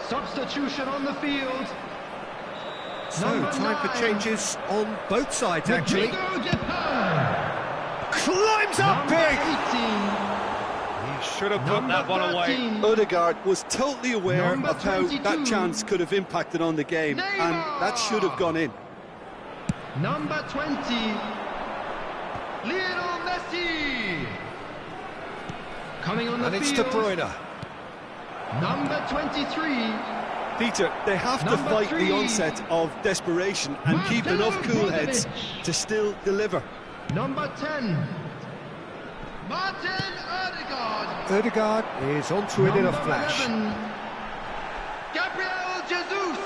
Substitution on the field. So, time for changes on both sides, actually. Climbs up big! 18. He should have put that one away. Odegaard was totally aware Number of how 22. that chance could have impacted on the game, and that should have gone in. Number 20. Lionel Messi. Coming on the And it's field. De Bruyne. Number 23. Peter, they have to Number fight 3. the onset of desperation and keep Marcelo enough cool heads Brozovic. to still deliver. Number 10. Martin Odegaard. Odegaard is onto it in a Number flash. 11. Gabriel Jesus.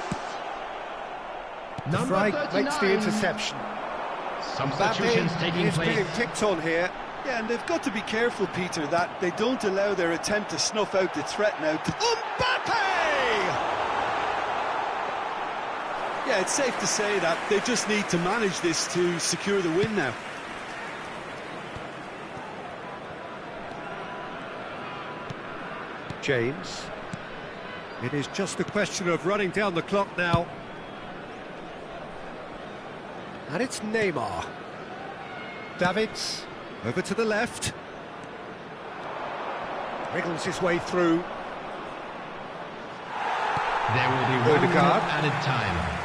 The Number Fry 39. makes the interception. Substitutions taking is place. being picked on here. Yeah, and they've got to be careful, Peter, that they don't allow their attempt to snuff out the threat now to Mbappe! Yeah, it's safe to say that they just need to manage this to secure the win now. James. It is just a question of running down the clock now. And it's Neymar. Davids, over to the left. Wriggles his way through. There will be 1 minute Odegaard. added time.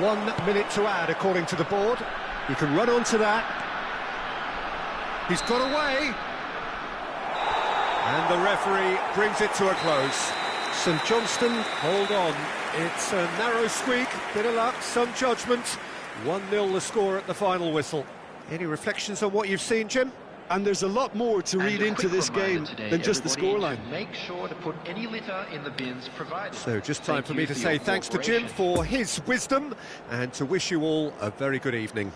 1 minute to add, according to the board. You can run onto that. He's got away. And the referee brings it to a close. St Johnstone, hold on. It's a narrow squeak, bit of luck, some judgment. 1-0 the score at the final whistle. Any reflections on what you've seen, Jim? And there's a lot more to read into this game than just the scoreline. Make sure to put any litter in the bins provided. So just time Thank for you me to for say your thanks to Jim cooperation. for his wisdom and to wish you all a very good evening.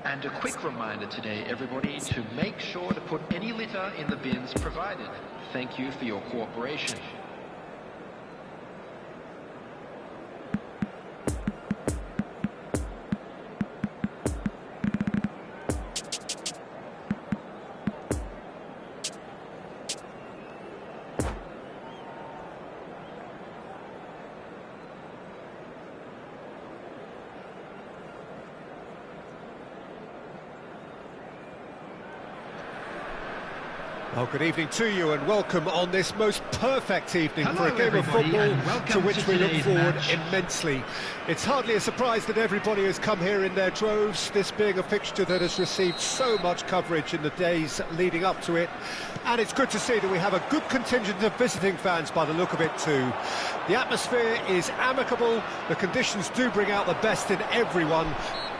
And a quick reminder today, everybody, to make sure to put any litter in the bins provided. Thank you for your cooperation. Well, good evening to you and welcome on this most perfect evening for a Hello, game of everybody, football and welcome to which to we look today's forward match. immensely. It's hardly a surprise that everybody has come here in their droves, this being a fixture that has received so much coverage in the days leading up to it. And it's good to see that we have a good contingent of visiting fans by the look of it too. The atmosphere is amicable, the conditions do bring out the best in everyone.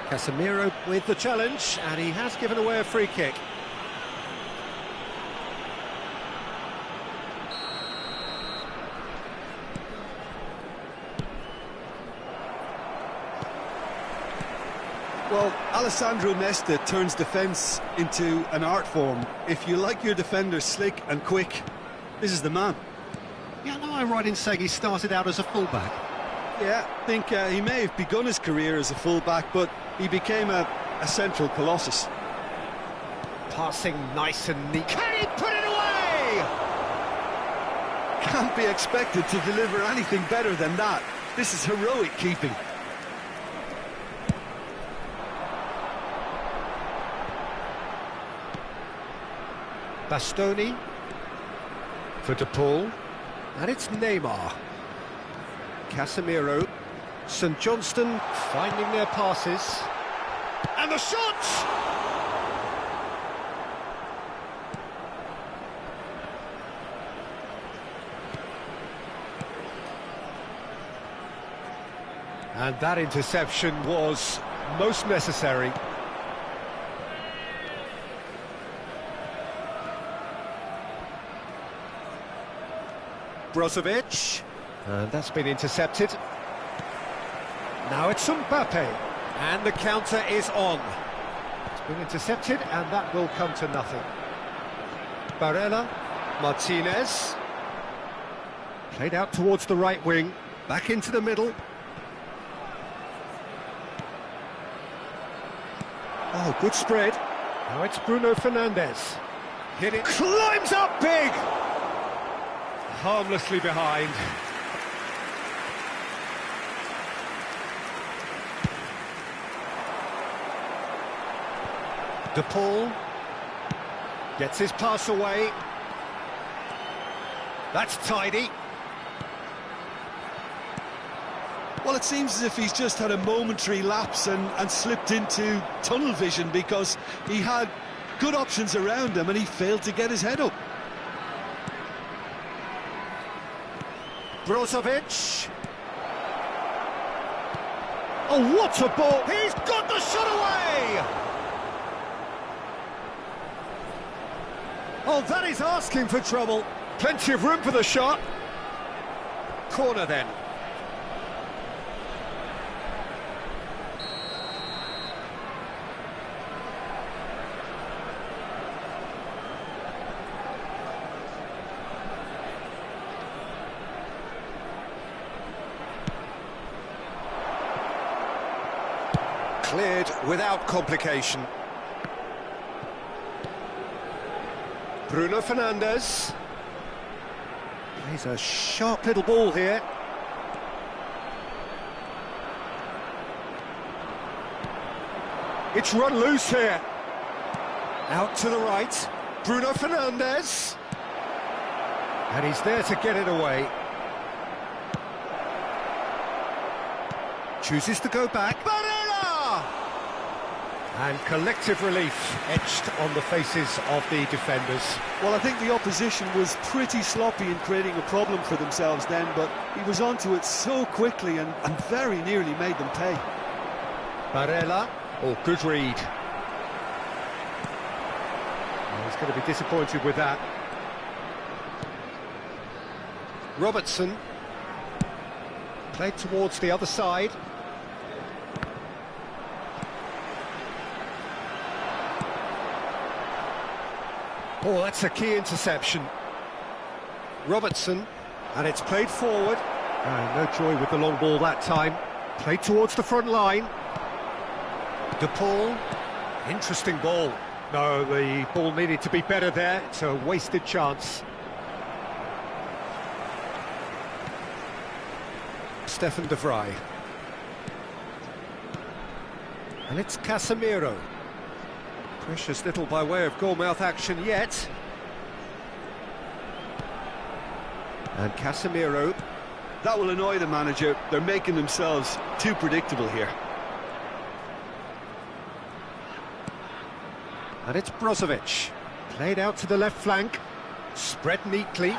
Casemiro with the challenge, and he has given away a free kick. Well, Alessandro Nesta turns defence into an art form. If you like your defenders slick and quick, this is the man. Yeah, no, I'm right in saying he started out as a fullback. Yeah, I think he may have begun his career as a fullback, but he became a central colossus. Passing nice and neat. Can he put it away? Can't be expected to deliver anything better than that. This is heroic keeping. Bastoni for De Paul, and it's Neymar. Casemiro, St Johnston finding their passes, and the shot! And that interception was most necessary. Brozovic, and that's been intercepted. Now it's Mbappe, and the counter is on. It's been intercepted, and that will come to nothing. Barella, Martinez, played out towards the right wing, back into the middle. Oh, good spread. Now it's Bruno Fernandes. Hit it, climbs up big! Harmlessly behind. De Paul gets his pass away. That's tidy. Well, it seems as if he's just had a momentary lapse and slipped into tunnel vision, because he had good options around him and he failed to get his head up. Brozovic. Oh, what a ball! He's got the shot away! Oh, that is asking for trouble. Plenty of room for the shot. Corner then. Cleared without complication. Bruno Fernandes. Plays a sharp little ball here. It's run loose here. Out to the right. Bruno Fernandes. And he's there to get it away. Chooses to go back. And collective relief etched on the faces of the defenders. Well, I think the opposition was pretty sloppy in creating a problem for themselves then, but he was onto it so quickly and very nearly made them pay. Barella, oh, good read. Well, he's going to be disappointed with that. Robertson, played towards the other side. Oh, that's a key interception. Robertson, and it's played forward. No joy with the long ball that time. Played towards the front line. De Paul, interesting ball. No, the ball needed to be better there. It's a wasted chance. Stefan de Vrij. And it's Casemiro. Precious little by way of goal-mouth action yet. And Casemiro. That will annoy the manager. They're making themselves too predictable here. And it's Brozovic. Played out to the left flank. Spread neatly.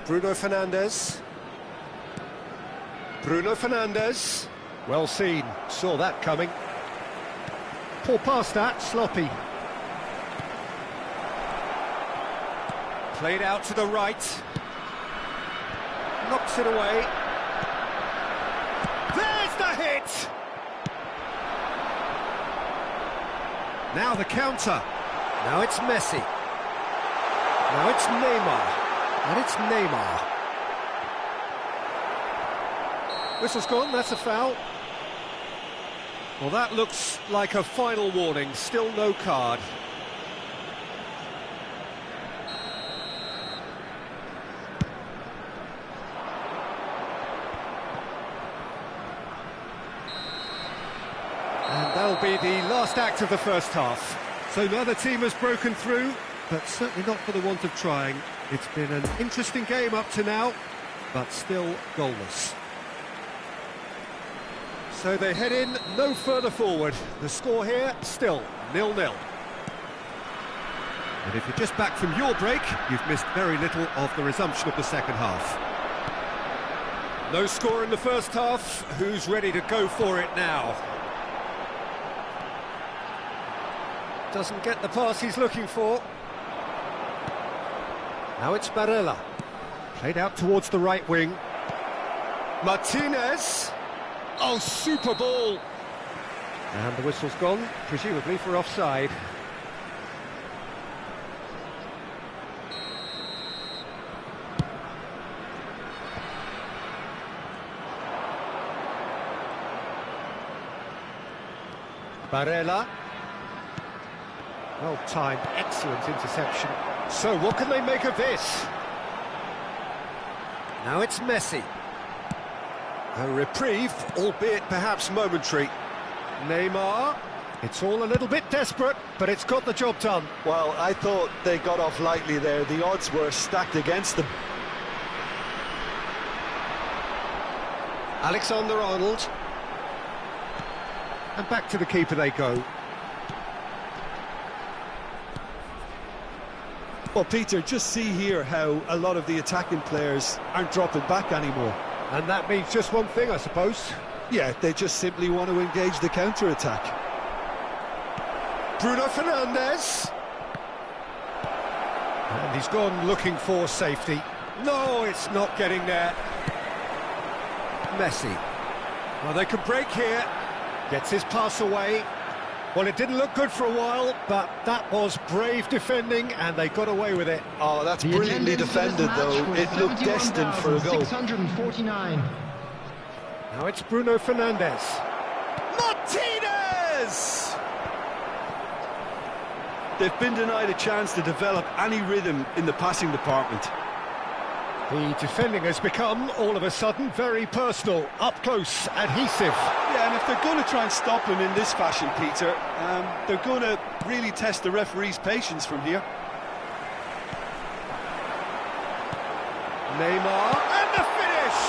Bruno Fernandes. Bruno Fernandes. Well seen, saw that coming. Poor past that, sloppy. Played out to the right. Knocks it away. There's the hit! Now the counter. Now it's Messi. Now it's Neymar. And it's Neymar. Whistle's gone, that's a foul. Well, that looks like a final warning, still no card. be the last act of the first half. So neither team has broken through, but certainly not for the want of trying. It's been an interesting game up to now, but still goalless. So they head in no further forward. The score here, still 0-0. And if you're just back from your break, you've missed very little of the resumption of the second half. No score in the first half. Who's ready to go for it now? Doesn't get the pass he's looking for. Now it's Barella. Played out towards the right wing. Martinez. Oh, super ball. And the whistle's gone, presumably for offside. Barella. Well-timed, excellent interception. So what can they make of this? Now it's Messi. A reprieve, albeit perhaps momentary. Neymar. It's all a little bit desperate, but it's got the job done. Well, I thought they got off lightly there. The odds were stacked against them. Alexander-Arnold. And back to the keeper they go. Well, Peter, just see here how a lot of the attacking players aren't dropping back anymore. And that means just one thing, I suppose. Yeah, they just simply want to engage the counter-attack. Bruno Fernandes. And he's gone looking for safety. No, it's not getting there. Messi. Well, they can break here. Gets his pass away. Well, it didn't look good for a while, but that was brave defending, and they got away with it. Oh, that's brilliantly defended, though. It looked destined for a goal. 649. Now it's Bruno Fernandes. Martinez! They've been denied a chance to develop any rhythm in the passing department. The defending has become, all of a sudden, very personal, up close, adhesive. Yeah, and if they're going to try and stop him in this fashion, Peter, they're going to really test the referee's patience from here. Neymar, and the finish!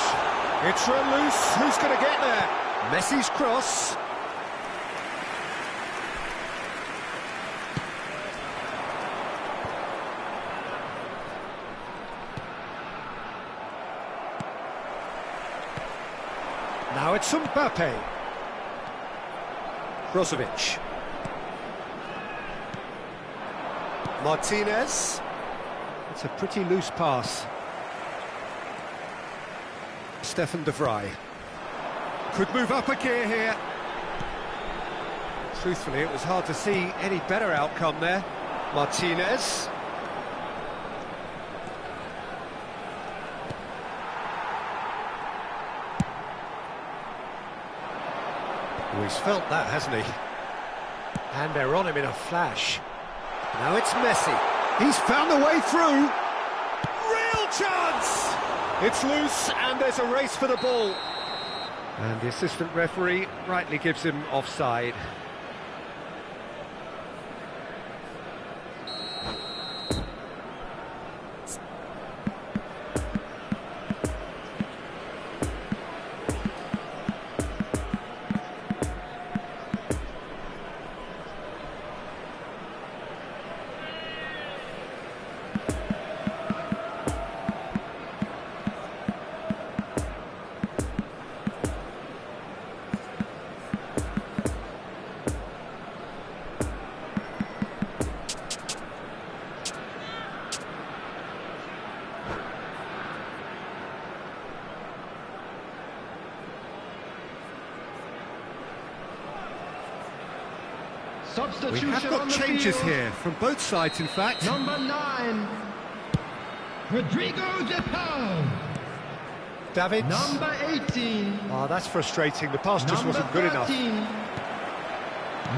It's run loose, who's going to get there? Messi's cross. Now it's Mbappe. Brozovic. Martinez. It's a pretty loose pass. Stefan de Vrij. Could move up a gear here. Truthfully, it was hard to see any better outcome there. Martinez. Oh, he's felt that, hasn't he? And they're on him in a flash. Now it's Messi. He's found a way through. Real chance! It's loose, and there's a race for the ball. And the assistant referee rightly gives him offside. We have got changes here, from both sides in fact. Number 9, Rodrigo De Paul. David. Number 18. Oh, that's frustrating, the pass just wasn't good enough.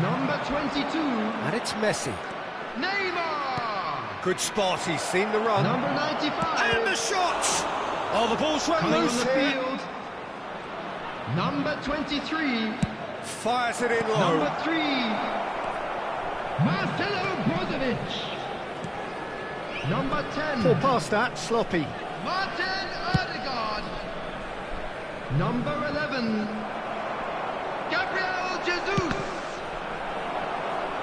Number 22. And it's Messi. Neymar. Good spot, he's seen the run. Number 95. And the shot! Oh, the ball's run Coming loose on the here. field. Number 23. Fires it in low. Number 3, Marcelo Brozovic. Number 10, Poor pass that, sloppy. Martin Odegaard. Number 11, Gabriel Jesus.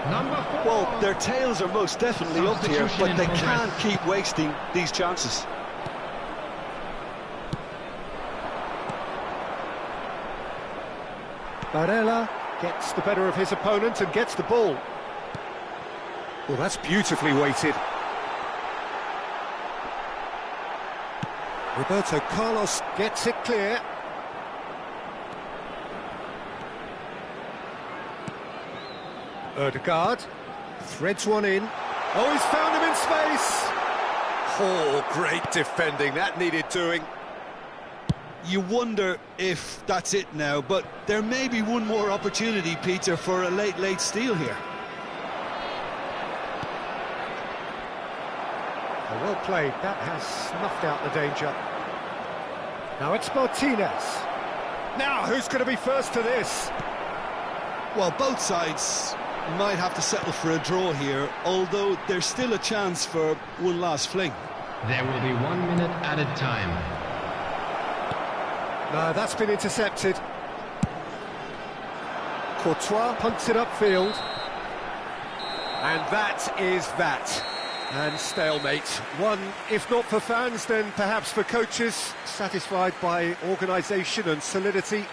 Number 4. Well, their tails are most definitely up here, but they can't keep wasting these chances. Barella gets the better of his opponent and gets the ball. Well, that's beautifully weighted. Roberto Carlos gets it clear. Odegaard threads one in. Oh, he's found him in space. Oh, great defending. That needed doing. You wonder if that's it now, but there may be one more opportunity, Peter, for a late steal here. Oh, well played. That has snuffed out the danger. Now it's Martinez. Now, who's going to be first to this? Well, both sides might have to settle for a draw here, although there's still a chance for one last fling. There will be 1 minute added time. No, that's been intercepted. Courtois punts it upfield. And that is that. And stalemate. One, if not for fans, then perhaps for coaches, satisfied by organisation and solidity.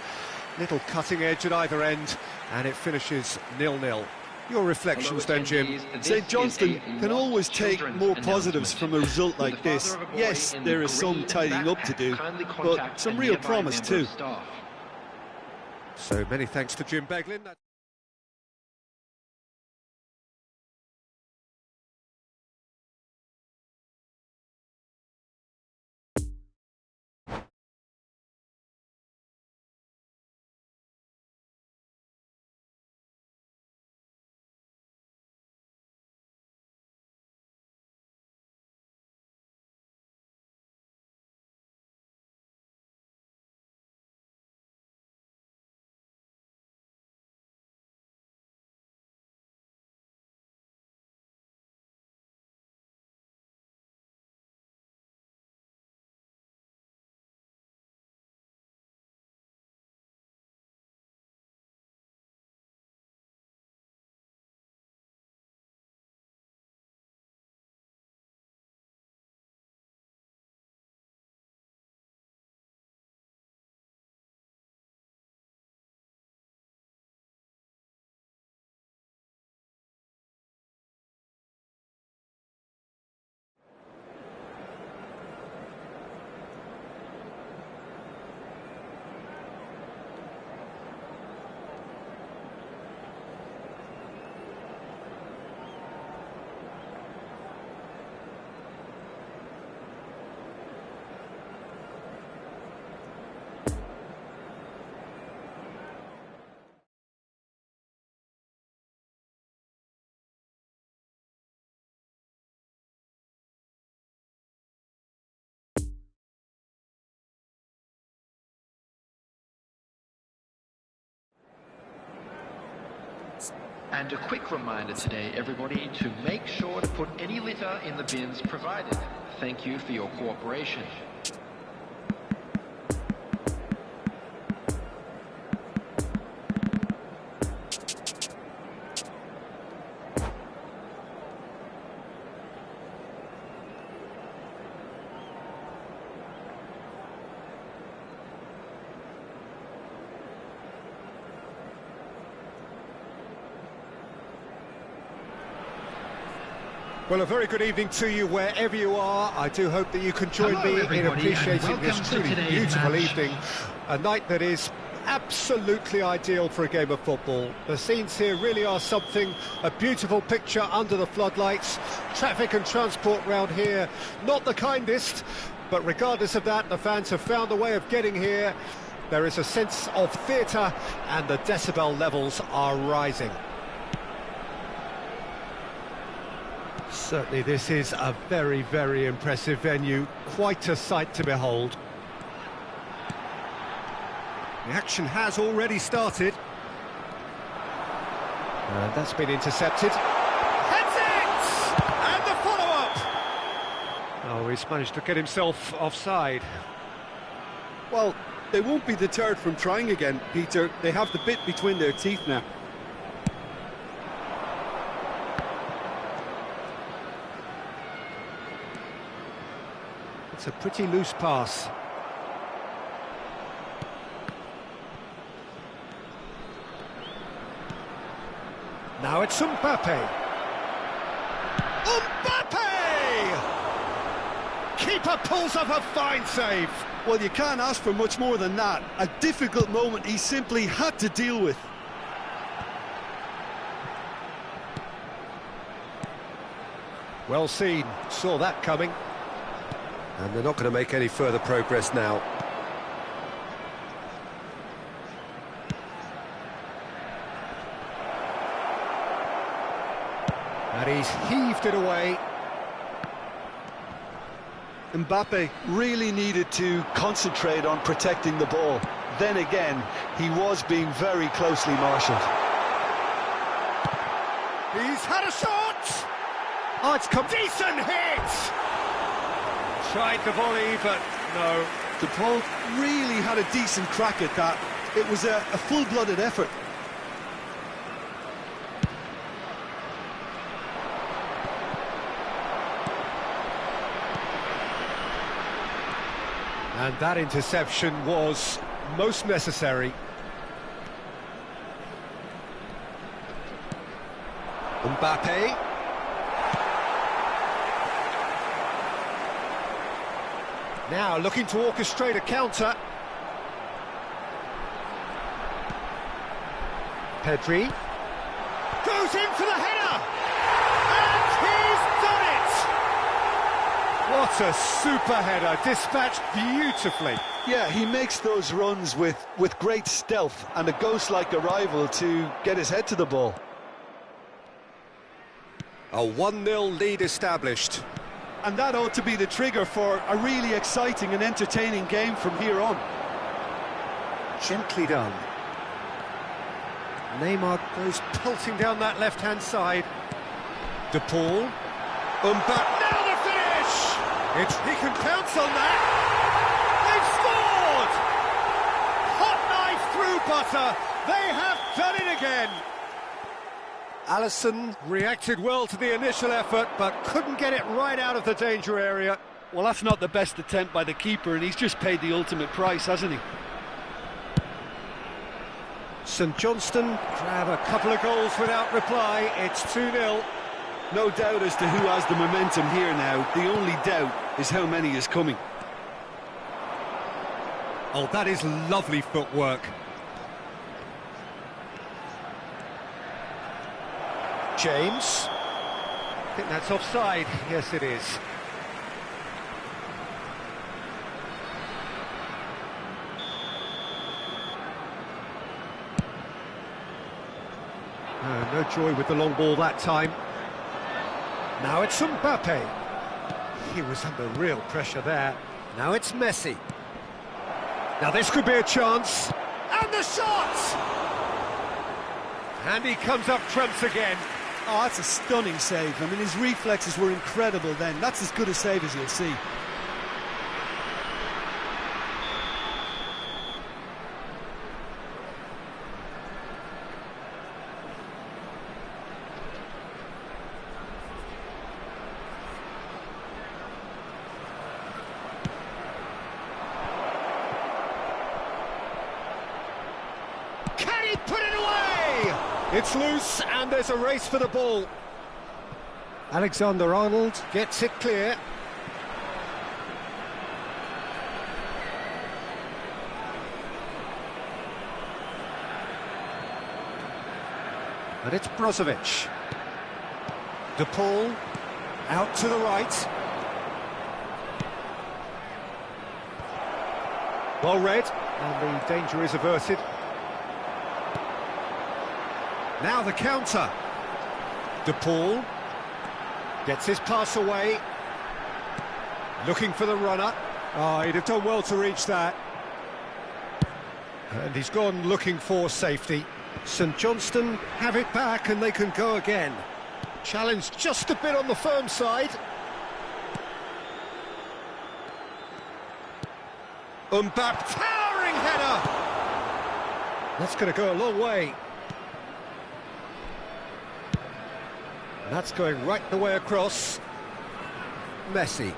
Little cutting edge at either end, and it finishes 0-0. Your reflections then, Jim? St Johnstone can always take more positives from a result like this. Yes, there is some tidying up to do, but some real promise too. So many thanks to Jim Beglin. And a quick reminder today, everybody, to make sure to put any litter in the bins provided. Thank you for your cooperation. Well, a very good evening to you wherever you are. I do hope that you can join Hello, me in everybody, appreciating and this welcome to truly today's beautiful match. evening. A night that is absolutely ideal for a game of football. The scenes here really are something, a beautiful picture under the floodlights. Traffic and transport round here, not the kindest, but regardless of that, the fans have found a way of getting here. There is a sense of theatre and the decibel levels are rising. Certainly this is a very, very impressive venue, quite a sight to behold. The action has already started. And that's been intercepted. Heads it! And the follow-up! Oh, he's managed to get himself offside. Well, they won't be deterred from trying again, Peter. They have the bit between their teeth now. It's a pretty loose pass. Now it's Mbappe. Mbappe! Keeper pulls up a fine save. Well, you can't ask for much more than that. A difficult moment he simply had to deal with. Well seen, saw that coming. And they're not going to make any further progress now. And he's heaved it away. Mbappe really needed to concentrate on protecting the ball. Then again, he was being very closely marshalled. He's had a shot! Oh, it's come... Decent hit! Tried the volley, but no. The ball really had a decent crack at that. It was a full-blooded effort. And that interception was most necessary. Mbappe. Now looking to orchestrate a counter. Pedri. Goes in for the header! And he's done it! What a super header, dispatched beautifully. Yeah, he makes those runs with great stealth and a ghost-like arrival to get his head to the ball. A 1-0 lead established. And that ought to be the trigger for a really exciting and entertaining game from here on. Gently done. Neymar goes pelting down that left-hand side. De Paul. Mbappe. Now the finish! He can pounce on that. They've scored! Hot knife through butter. They have done it again. Alisson reacted well to the initial effort, but couldn't get it right out of the danger area. Well, that's not the best attempt by the keeper, and he's just paid the ultimate price, hasn't he? St Johnstone grab a couple of goals without reply. It's 2-0. No doubt as to who has the momentum here now. The only doubt is how many is coming. Oh, that is lovely footwork. James. I think that's offside. Yes, it is. No joy with the long ball that time. Now it's Mbappe. He was under real pressure there. Now it's Messi. Now this could be a chance. And the shot! And he comes up trumps again. Oh, that's a stunning save. I mean, his reflexes were incredible then. That's as good a save as you'll see. Can he put it away? It's loose, and there's a race for the ball. Alexander-Arnold gets it clear. And it's Brozovic. De Paul, out to the right. Well read, and the danger is averted. Now the counter. De Paul gets his pass away. Looking for the runner. Oh, he'd have done well to reach that. And he's gone looking for safety. St Johnstone have it back and they can go again. Challenge just a bit on the firm side. Mbappe, towering header! That's going to go a long way. And that's going right the way across. Messi.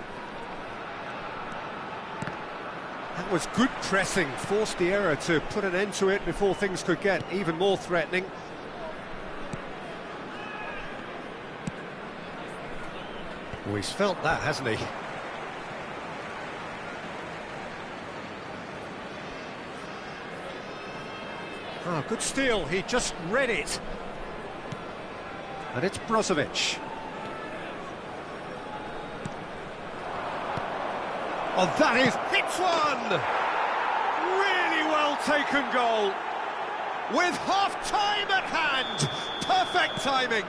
That was good pressing, forced the error to put an end to it before things could get even more threatening. Oh, he's felt that, hasn't he? Oh, good steal, he just read it. And it's Brozovic. Oh, that is... It's one! Really well taken goal. With half-time at hand. Perfect timing.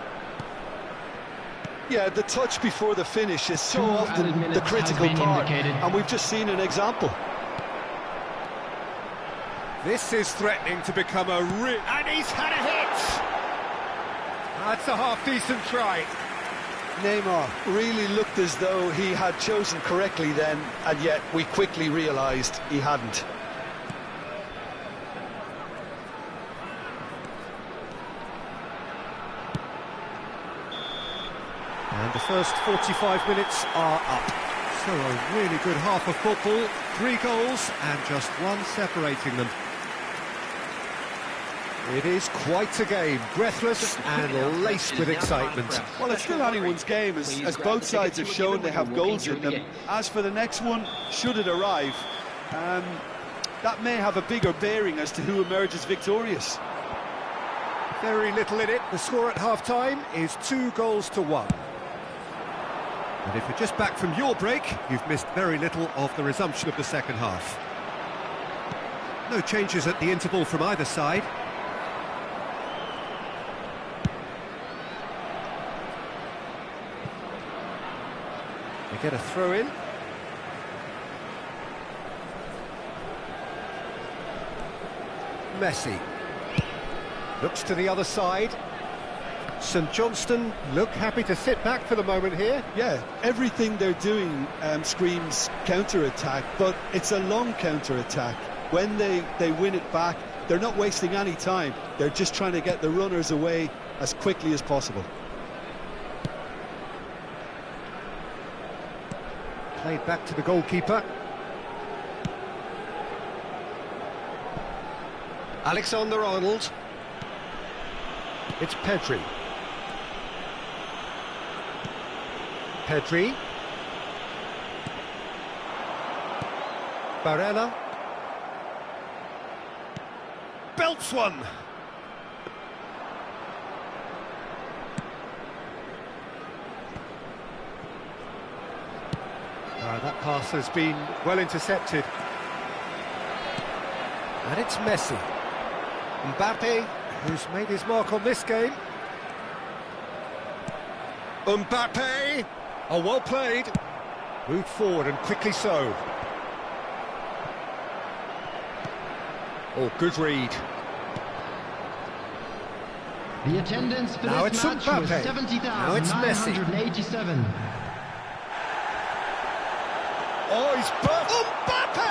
Yeah, the touch before the finish is so Two often added minutes the critical has been part, indicated. and we've just seen an example. This is threatening to become a real... And he's had a hit! That's a half-decent try. Neymar really looked as though he had chosen correctly then, and yet we quickly realised he hadn't. And the first 45 minutes are up. So a really good half of football, 3 goals and just one separating them. It is quite a game, breathless and laced with excitement. Well, it's still anyone's game, as both sides have shown they have goals in them. As for the next one, should it arrive, that may have a bigger bearing as to who emerges victorious. Very little in it. The score at half-time is 2-1. And if you're just back from your break, you've missed very little of the resumption of the second half. No changes at the interval from either side. They get a throw in. Messi. Looks to the other side. St Johnstone look happy to sit back for the moment here. Yeah, everything they're doing screams counter-attack, but it's a long counter-attack. When they win it back, they're not wasting any time. They're just trying to get the runners away as quickly as possible. Played back to the goalkeeper. Alexander-Arnold. It's Pedri. Pedri. Barella. Belts one. That pass has been well intercepted. And it's Messi. Mbappe, who's made his mark on this game. Mbappe! Oh, well played. Moved forward and quickly so. Oh, good read. The attendance for Now this it's match was Mbappe. Now it's Messi. 70,987. Oh, he's buffed. Mbappe!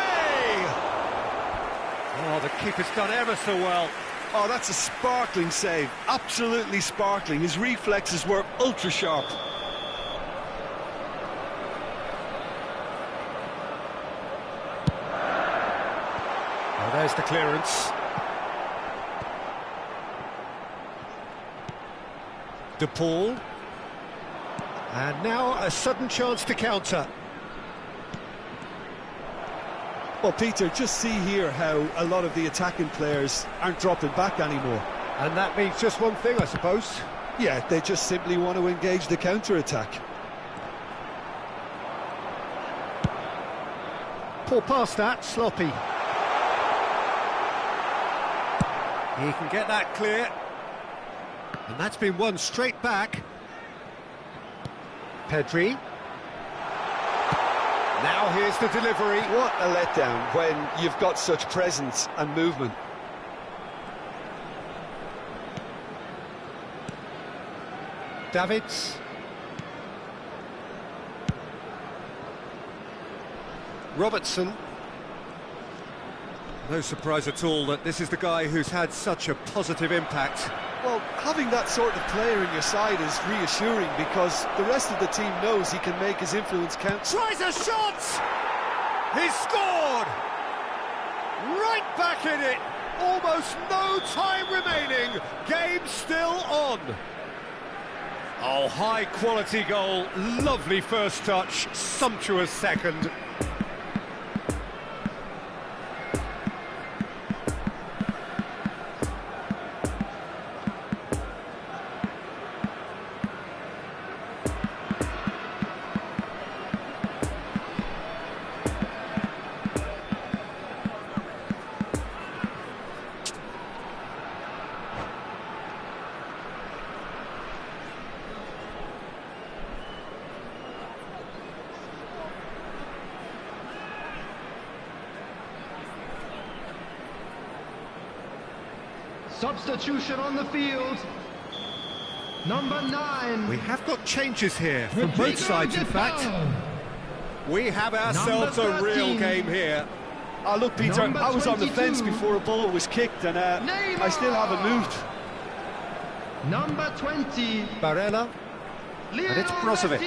Oh, the keeper's done ever so well. Oh, that's a sparkling save. Absolutely sparkling. His reflexes were ultra sharp. Oh, there's the clearance. De Paul. And now a sudden chance to counter. Well, Peter, just see here how a lot of the attacking players aren't dropping back anymore. And that means just one thing, I suppose. Yeah, they just simply want to engage the counter-attack. Poor pass that, sloppy. He can get that clear. And that's been won straight back. Pedri. Now here's the delivery. What a letdown when you've got such presence and movement. Davids. Robertson. No surprise at all that this is the guy who's had such a positive impact. Well, having that sort of player in your side is reassuring because the rest of the team knows he can make his influence count. Tries a shot! He's scored! Right back in it! Almost no time remaining. Game still on. Oh, high quality goal. Lovely first touch. Sumptuous second. Substitution on the field. Number 9. We have got changes here from both sides, in fact. We have ourselves a real game here. Oh, look, Peter, Number I was on the 22. fence before a ball was kicked, and I still haven't moved. Number 20. Barella. And it's Brozovic.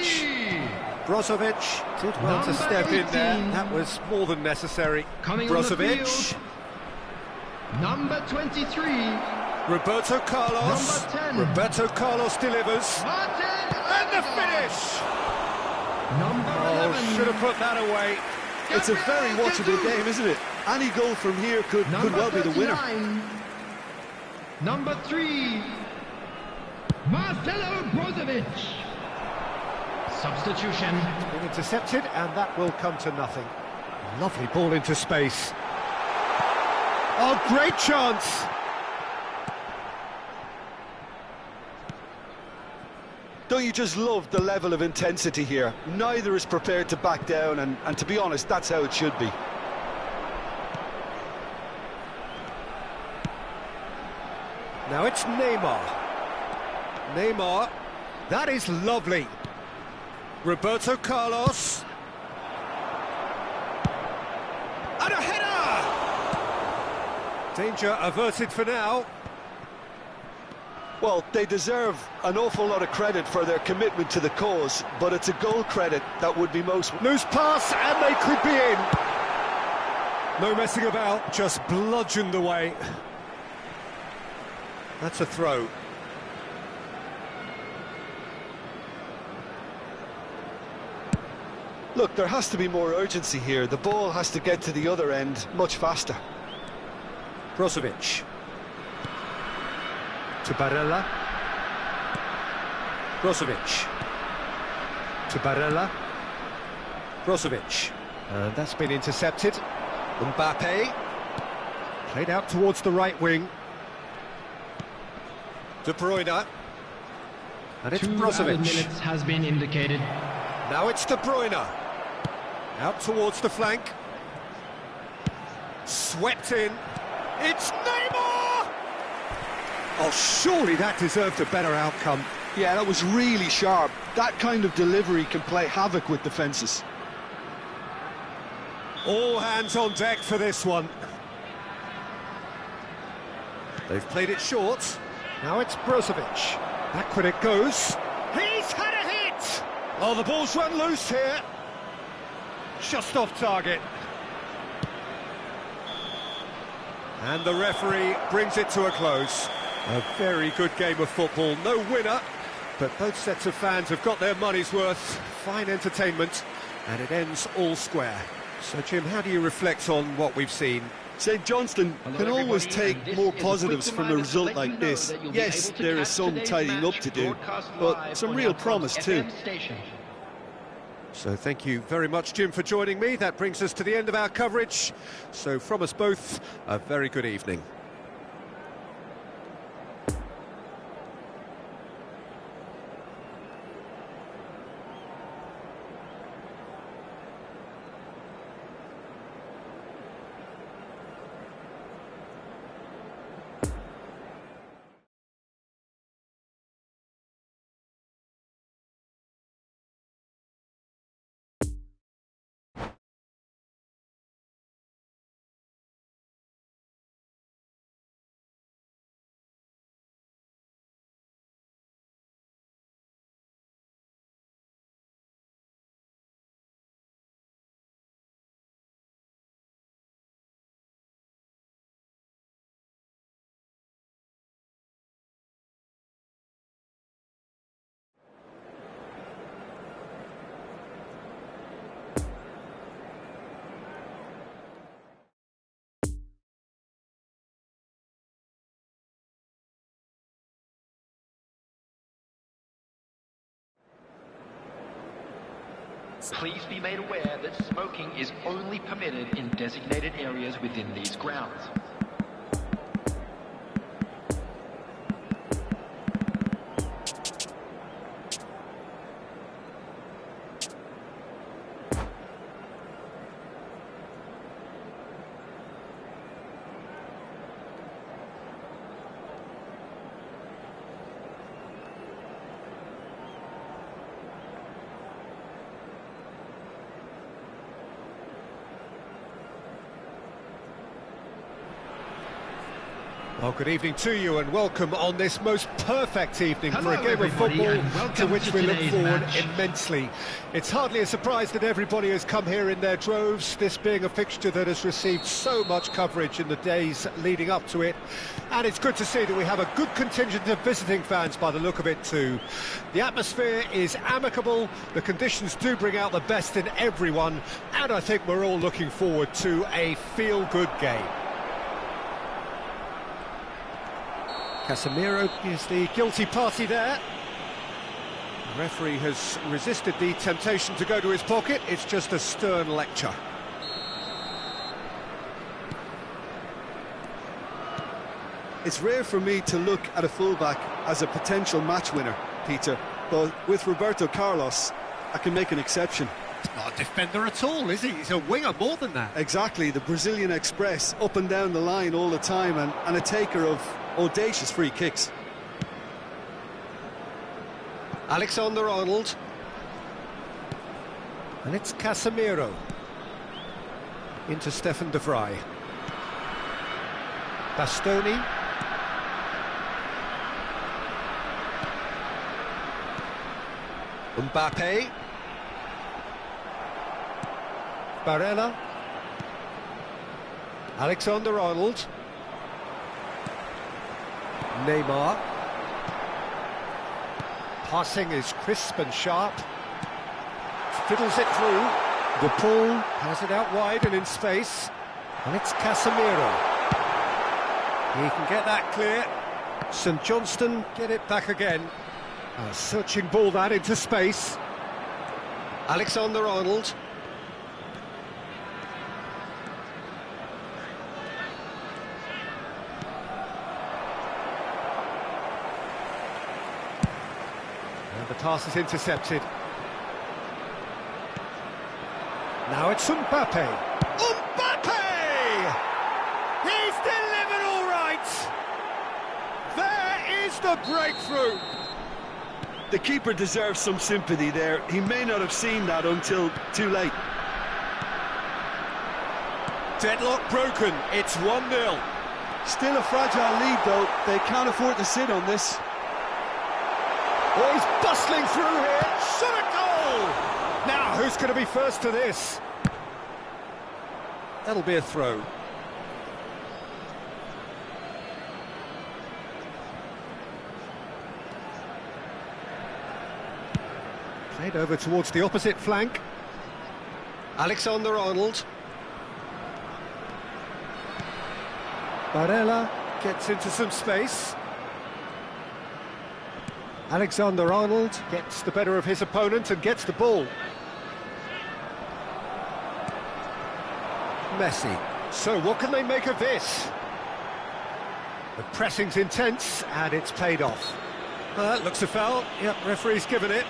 Brozovic did well to Number step in there. 18. That was more than necessary. Coming on the Brozovic. field. Number 23. Roberto Carlos. Number 10. Roberto Carlos delivers. Martin. And the finish! Number Oh, 11. should have put that away. It's a very watchable game, isn't it? Any goal from here could well be the winner. 39. Number 3. Marcelo Brozovic. Substitution. Been intercepted, and that will come to nothing. Lovely ball into space. Oh, great chance! Don't you just love the level of intensity here? Neither is prepared to back down, and to be honest, that's how it should be. Now it's Neymar. Neymar. That is lovely. Roberto Carlos. And a header! Danger averted for now. Well, they deserve an awful lot of credit for their commitment to the cause, but it's a goal credit that would be most... Loose pass, and they could be in. No messing about, just bludgeoned away. That's a throw. Look, there has to be more urgency here. The ball has to get to the other end much faster. Brozovic. To Barella. Brozovic. To Barella. Brozovic. And that's been intercepted. Mbappe. Played out towards the right wing. De Bruyne. And it's 2 added Brozovic. minutes has been indicated. Now it's De Bruyne. Out towards the flank. Swept in. It's Neymar! Oh, surely that deserved a better outcome. Yeah, that was really sharp. That kind of delivery can play havoc with defences. All hands on deck for this one. They've played it short. Now it's Brozovic. Backward it goes. He's had a hit! Oh, the ball's run loose here. Just off target. And the referee brings it to a close. A very good game of football. No winner, but both sets of fans have got their money's worth. Fine entertainment, and it ends all square. So, Jim, how do you reflect on what we've seen? St Johnstone can always take more positives from a result like this. Yes, there is some tidying up to do, but some real promise too. So thank you very much, Jim, for joining me. That brings us to the end of our coverage. So from us both, a very good evening. Please be made aware that smoking is only permitted in designated areas within these grounds. Well, good evening to you and welcome on this most perfect evening Hello, for a game of everybody, football and welcome to which to we look today's forward match. immensely. It's hardly a surprise that everybody has come here in their droves, this being a fixture that has received so much coverage in the days leading up to it. And it's good to see that we have a good contingent of visiting fans by the look of it too. The atmosphere is amicable, the conditions do bring out the best in everyone, and I think we're all looking forward to a feel-good game. Casemiro is the guilty party there. The referee has resisted the temptation to go to his pocket. It's just a stern lecture. It's rare for me to look at a fullback as a potential match winner, Peter, but with Roberto Carlos, I can make an exception. Not a defender at all, is he? He's a winger more than that. Exactly, the Brazilian Express, up and down the line all the time, and a taker of audacious free kicks. Alexander-Arnold. And it's Casemiro. Into Stefan de Vrij. Bastoni. Mbappe. Barella. Alexander-Arnold. Neymar. Passing is crisp and sharp. Fiddles it through. De Paul has it out wide and in space. And it's Casemiro. He can get that clear. St Johnston get it back again. A searching ball that into space. Alexander-Arnold. And the pass is intercepted. Now it's Mbappe. Mbappe! He's delivered all right! There is the breakthrough! The keeper deserves some sympathy there. He may not have seen that until too late. Deadlock broken, it's 1-0. Still a fragile lead, though. They can't afford to sit on this. Oh, he's bustling through here. Shot a goal! Now, who's going to be first to this? That'll be a throw. Played over towards the opposite flank. Alexander-Arnold. Barella gets into some space. Alexander-Arnold gets the better of his opponent and gets the ball. Messi. So what can they make of this? The pressing's intense and it's paid off. That looks a foul. Yep, referee's given it.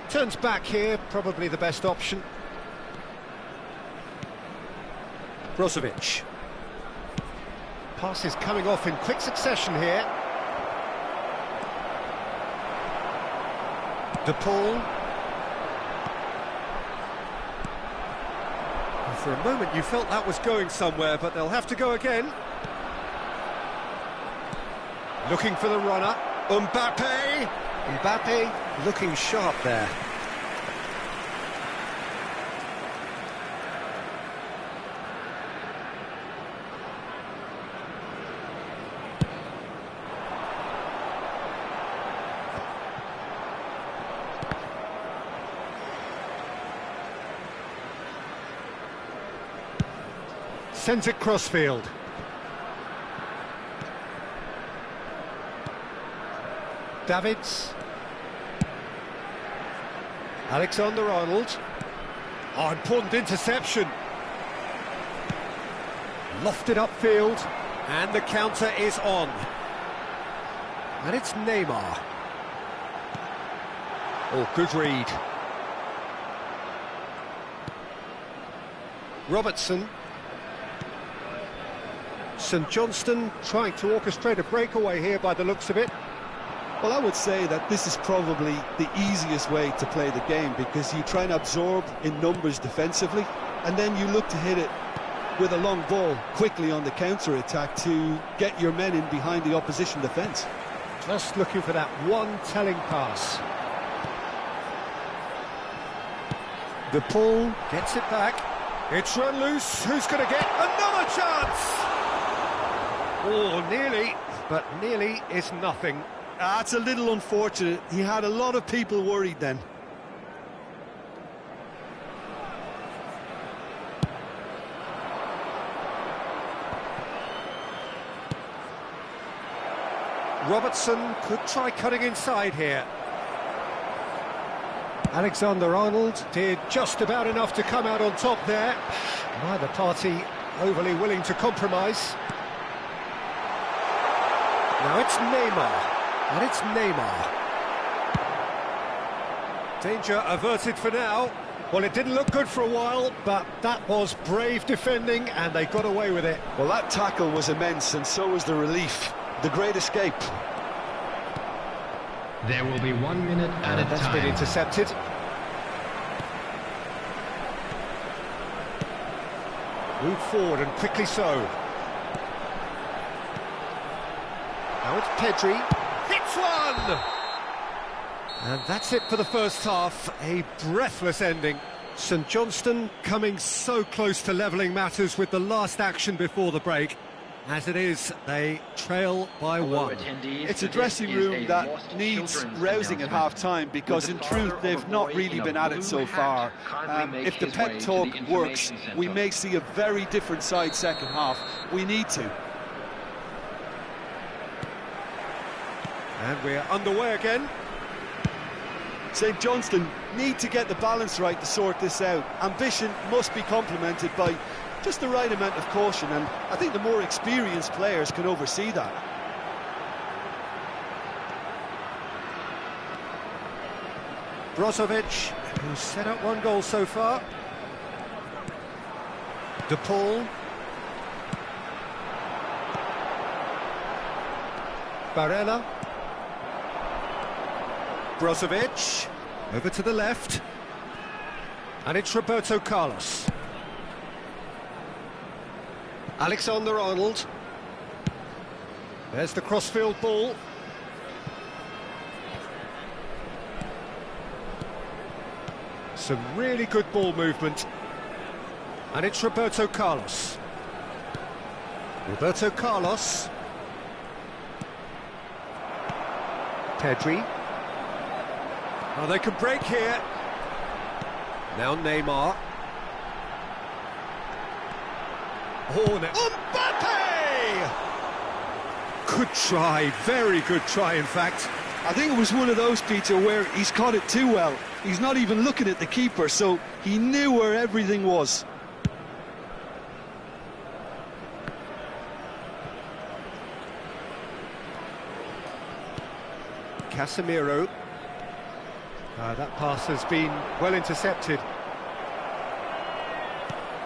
Turns back here, probably the best option. Brozovic. Passes coming off in quick succession here. De Paul. And for a moment you felt that was going somewhere, but they'll have to go again. Looking for the runner. Mbappe. Mbappe looking sharp there. Sends it crossfield. Davids. Alexander-Arnold. Oh, important interception. Lofted upfield, and the counter is on. And it's Neymar. Oh, good read. Robertson. St Johnstone trying to orchestrate a breakaway here by the looks of it. Well, I would say that this is probably the easiest way to play the game, because you try and absorb in numbers defensively, and then you look to hit it with a long ball quickly on the counter-attack to get your men in behind the opposition defence. Just looking for that one telling pass. The ball gets it back. It's run loose. Who's going to get another chance? Oh, nearly, but nearly is nothing. That's a little unfortunate. He had a lot of people worried then. Robertson could try cutting inside here. Alexander-Arnold did just about enough to come out on top there. Neither party overly willing to compromise. Now it's Neymar. And it's Neymar. Danger averted for now. Well, it didn't look good for a while, but that was brave defending, and they got away with it. Well, that tackle was immense, and so was the relief. The great escape. There will be 1 minute at a That's time. been intercepted. Move forward, and quickly so. Now it's Pedri. Hits one! And that's it for the first half. A breathless ending. St Johnstone coming so close to levelling matters with the last action before the break. As it is, they trail by one. It's a dressing room that needs rousing at half-time, because in truth they've not really been at it so far. If the pep talk works, we may see a very different side second half. We need to. And we're underway again. St Johnstone need to get the balance right to sort this out. Ambition must be complemented by just the right amount of caution, and I think the more experienced players can oversee that. Brozovic, who's set up one goal so far. De Paul. Barella. Brozovic, over to the left. And it's Roberto Carlos. Alexander-Arnold. There's the crossfield ball. Some really good ball movement. And it's Roberto Carlos. Roberto Carlos. Pedri. Oh, they can break here. Now Neymar. Oh, Mbappe! Good try, very good try, in fact. I think it was one of those, Peter, where he's caught it too well. He's not even looking at the keeper, so he knew where everything was. Casemiro. That pass has been well intercepted.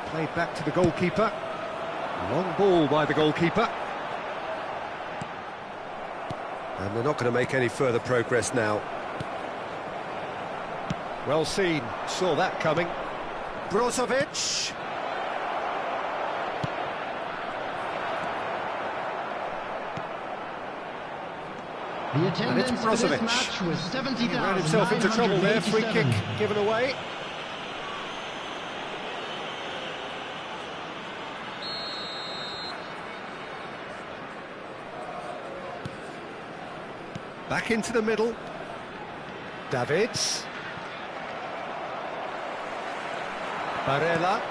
Played back to the goalkeeper. Long ball by the goalkeeper. And they're not going to make any further progress now. Well seen, saw that coming. Brozovic. The attendance for this Brozovic. match was 70,000. He ran himself into trouble there, free kick given away. Back into the middle. Davids. Barella.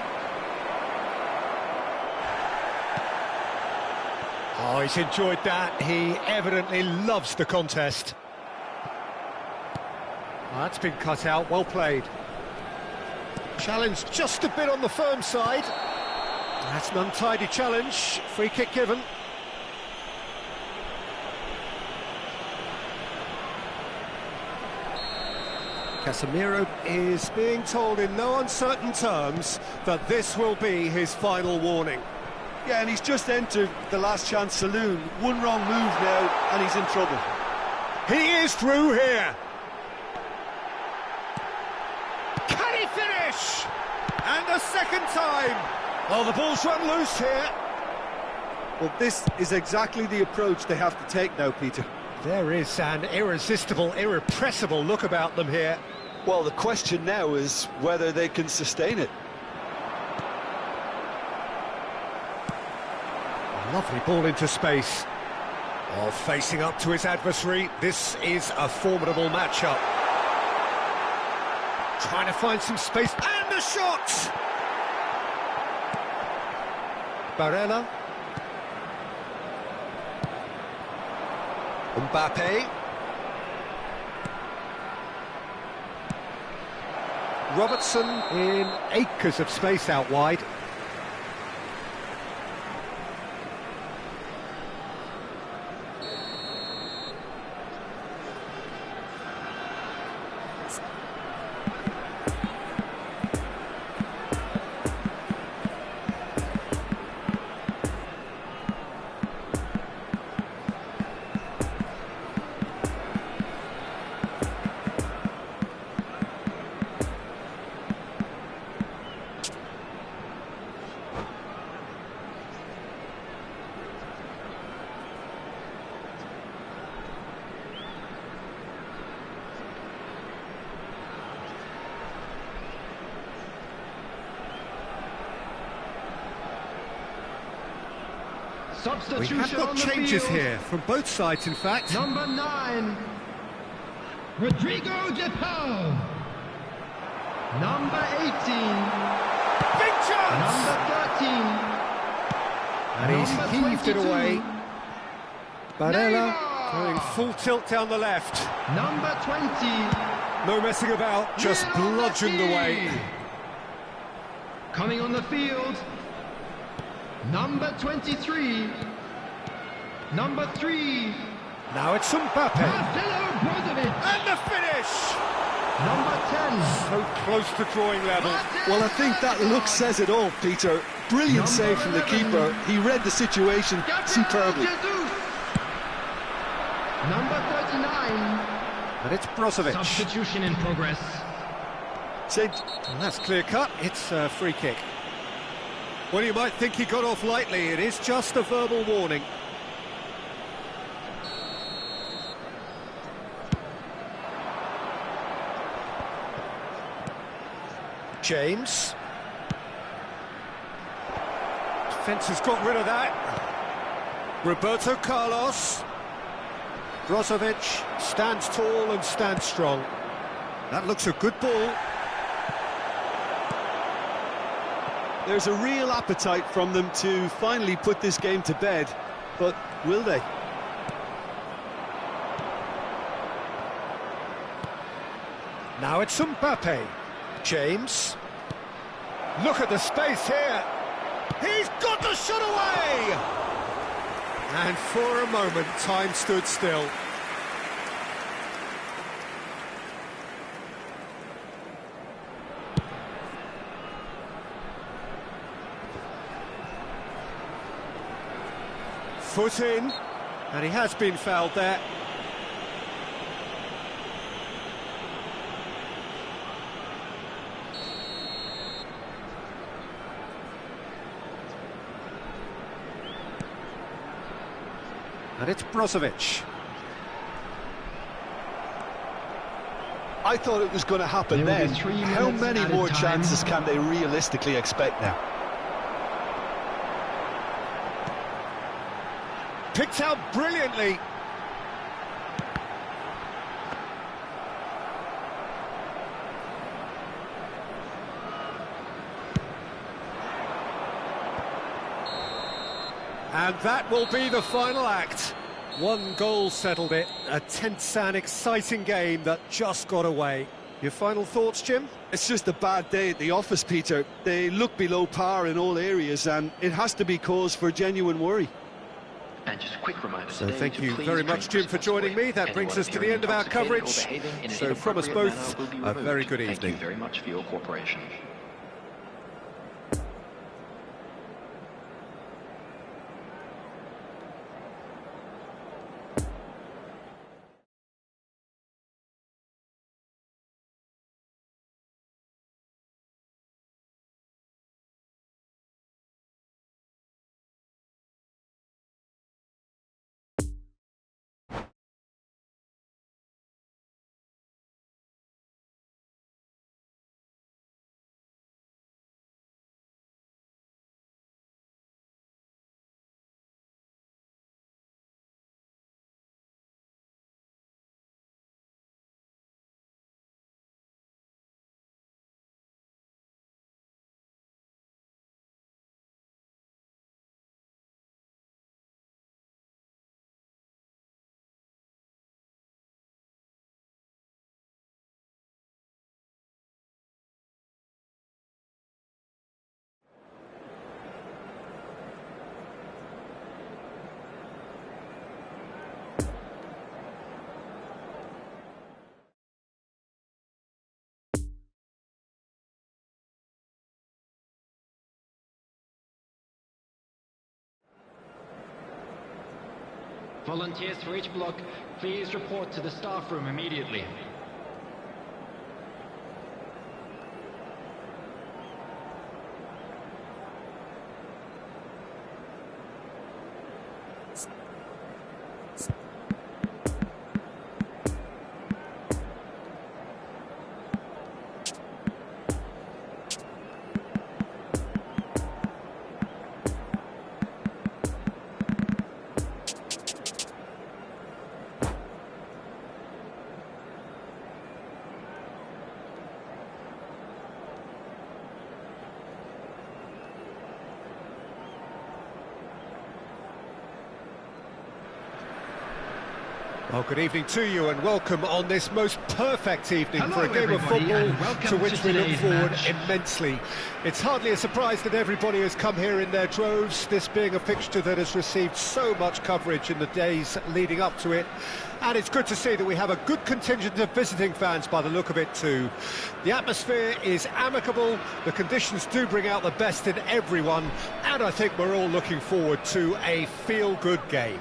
Oh, he's enjoyed that. He evidently loves the contest. That's been cut out, well played. Challenge just a bit on the firm side. That's an untidy challenge, free kick given. Casemiro is being told in no uncertain terms that this will be his final warning. Yeah, and he's just entered the last chance saloon. One wrong move now, and he's in trouble. He is through here. Can he finish? And a second time. Well, the ball's run loose here. Well, this is exactly the approach they have to take now, Peter. There is an irresistible, irrepressible look about them here. Well, the question now is whether they can sustain it. A lovely ball into space. Oh, facing up to his adversary, this is a formidable matchup. Trying to find some space, and the shot! Barella. Mbappe. Robertson in acres of space out wide. We have got changes here, from both sides in fact. Number 9, Rodrigo De Paul. Number 18, Big chance! number 13, And he's number heaved it 22, away. Barella Neymar. going full tilt down the left. number 20, No messing about, just Lionel bludgeoned Messi. away. Coming on the field, number 23, number 3, Now it's Mbappe. Marcelo Brozovic. And the finish! Number 10, So close to drawing level. Well, I think that look says it all, Peter. Brilliant save from the keeper. He read the situation superbly. Jesus. Number 39, And it's Brozovic. substitution in progress. And that's clear cut, it's a free kick. Well, you might think he got off lightly, it is just a verbal warning. James. Defence has got rid of that. Roberto Carlos. Brozovic stands tall and stands strong. That looks a good ball. There's a real appetite from them to finally put this game to bed, but will they? Now it's Mbappe. James. Look at the space here. He's got the shot away! And for a moment, time stood still. Foot in, and he has been fouled there. And it's Brozovic. I thought it was going to happen There will then. be 3 How minutes many added more time. chances can they realistically expect now? Picked out brilliantly. And that will be the final act. One goal settled it, a tense and exciting game that just got away. Your final thoughts, Jim? It's just a bad day at the office, Peter. They look below par in all areas, and it has to be cause for genuine worry. And just a quick reminder So today thank to you please very much, drink Jim, for joining me. That responsibly. brings us to the Anyone end of our intoxicated or coverage. behaving in an So from us inappropriate both, manner will be a very removed. good Thank evening. you very much for your cooperation. Volunteers for each block, please report to the staff room immediately. Well, good evening to you and welcome on this most perfect evening Hello, for a game of everybody, and football welcome to which to we look today's forward match. immensely. It's hardly a surprise that everybody has come here in their droves, this being a fixture that has received so much coverage in the days leading up to it. And it's good to see that we have a good contingent of visiting fans by the look of it too. The atmosphere is amicable, the conditions do bring out the best in everyone, and I think we're all looking forward to a feel-good game.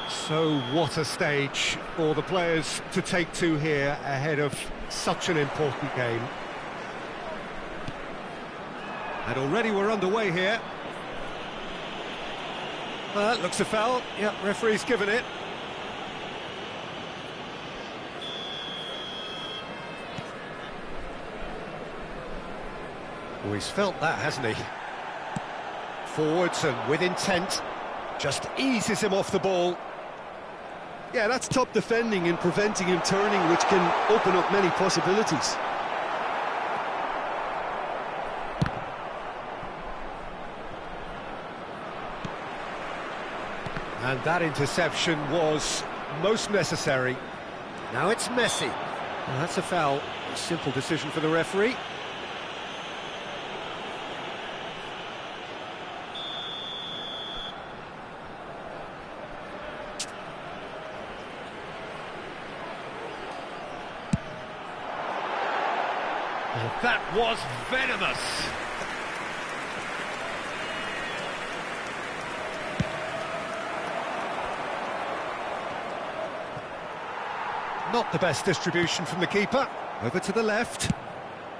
So what a stage for the players to take to here ahead of such an important game. And already we're underway here. Looks a foul. Yeah, referee's given it. Oh, he's felt that, hasn't he? Forwards and with intent. Just eases him off the ball. Yeah, that's top defending and preventing him turning, which can open up many possibilities. And that interception was most necessary. Now it's Messi. Well, that's a foul. A simple decision for the referee. Well, that was venomous. Not the best distribution from the keeper. Over to the left.